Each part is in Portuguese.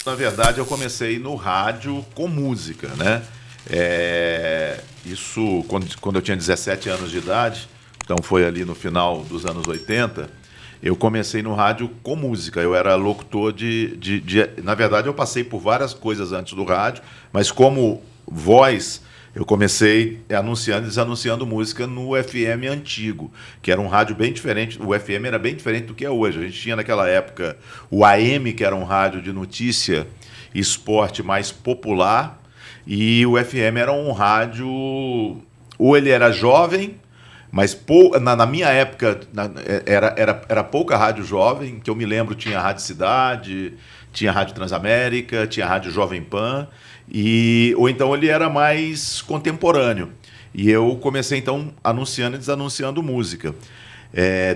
Na verdade, eu comecei no rádio com música, né? Isso quando eu tinha 17 anos de idade, então foi ali no final dos anos 80, eu comecei no rádio com música. Eu era locutor Na verdade, eu passei por várias coisas antes do rádio, mas como voz, eu comecei anunciando e desanunciando música no FM antigo, que era um rádio bem diferente. O FM era bem diferente do que é hoje. A gente tinha naquela época o AM, que era um rádio de notícia e esporte mais popular, e o FM era um rádio, ou ele era jovem, mas na minha época era pouca rádio jovem, que eu me lembro, tinha a Rádio Cidade, tinha a Rádio Transamérica, tinha a Rádio Jovem Pan, ou então ele era mais contemporâneo. E eu comecei então anunciando e desanunciando música.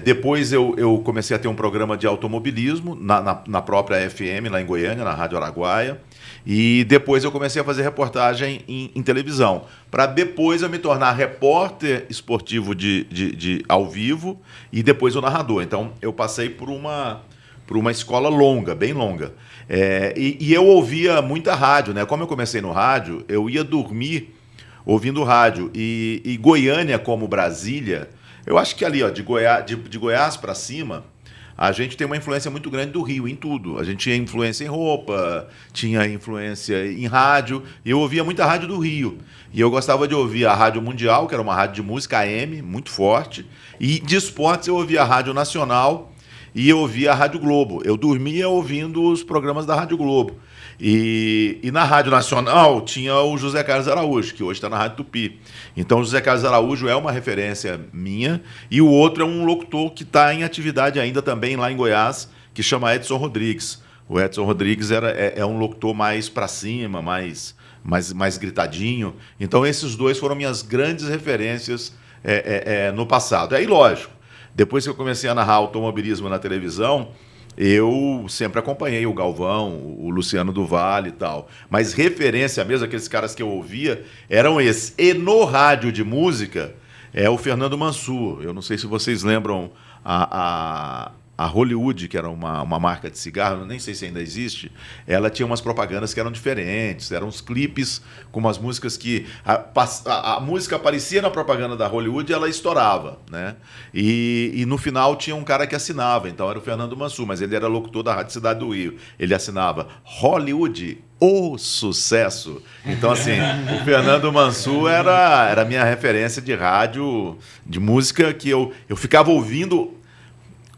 Depois eu comecei a ter um programa de automobilismo na própria FM, lá em Goiânia, na Rádio Araguaia. E depois eu comecei a fazer reportagem em televisão, para depois eu me tornar repórter esportivo ao vivo e depois o narrador. Então eu passei por uma escola longa, bem longa. E eu ouvia muita rádio, né? Como eu comecei no rádio, eu ia dormir ouvindo rádio. E Goiânia, como Brasília, eu acho que ali, ó, de Goiás para cima, a gente tem uma influência muito grande do Rio em tudo. A gente tinha influência em roupa, tinha influência em rádio, e eu ouvia muita rádio do Rio. E eu gostava de ouvir a Rádio Mundial, que era uma rádio de música AM, muito forte, e de esportes eu ouvia a Rádio Nacional e eu ouvia a Rádio Globo. Eu dormia ouvindo os programas da Rádio Globo. E na Rádio Nacional tinha o José Carlos Araújo, que hoje está na Rádio Tupi. Então o José Carlos Araújo é uma referência minha, e o outro é um locutor que está em atividade ainda também lá em Goiás, que chama Edson Rodrigues. O Edson Rodrigues é um locutor mais para cima, mais gritadinho. Então esses dois foram minhas grandes referências no passado. Aí, lógico, depois que eu comecei a narrar automobilismo na televisão, eu sempre acompanhei o Galvão, o Luciano do Vale e tal. Mas referência mesmo, aqueles caras que eu ouvia, eram esses. E no rádio de música, é o Fernando Mansur. Eu não sei se vocês lembram a Hollywood, que era uma marca de cigarro, nem sei se ainda existe, ela tinha umas propagandas que eram diferentes, eram uns clipes com umas músicas que... A música aparecia na propaganda da Hollywood e ela estourava, né? E no final tinha um cara que assinava, então era o Fernando Mansur, mas ele era locutor da Rádio Cidade do Rio. Ele assinava Hollywood, o sucesso. Então, assim, o Fernando Mansur era a minha referência de rádio, de música, que eu ficava ouvindo...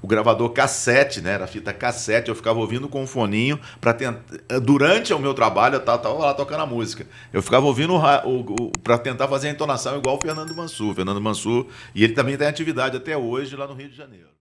O gravador cassete, né? Era fita cassete, eu ficava ouvindo com um foninho para tentar. Durante o meu trabalho, eu estava lá tocando a música. Eu ficava ouvindo para tentar fazer a entonação igual o Fernando Mansur. Fernando Mansur, e ele também tem atividade até hoje lá no Rio de Janeiro.